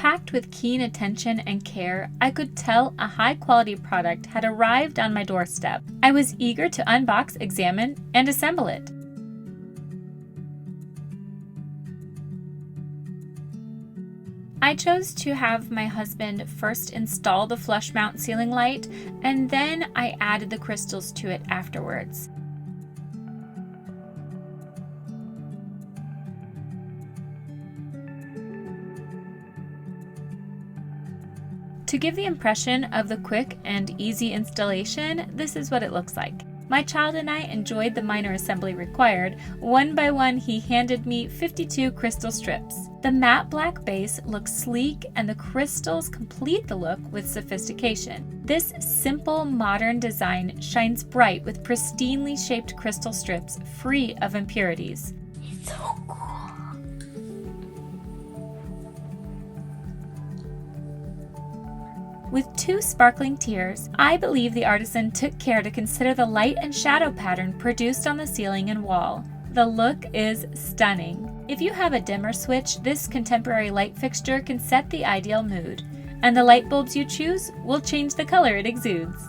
Packed with keen attention and care, I could tell a high-quality product had arrived on my doorstep. I was eager to unbox, examine, and assemble it. I chose to have my husband first install the flush mount ceiling light, and then I added the crystals to it afterwards. To give the impression of the quick and easy installation, this is what it looks like. My child and I enjoyed the minor assembly required. One by one, he handed me 52 crystal strips. The matte black base looks sleek, and the crystals complete the look with sophistication. This simple, modern design shines bright with pristinely shaped crystal strips free of impurities. It's so cool. With 2 sparkling tiers, I believe the artisan took care to consider the light and shadow pattern produced on the ceiling and wall. The look is stunning. If you have a dimmer switch, this contemporary light fixture can set the ideal mood, and the light bulbs you choose will change the color it exudes.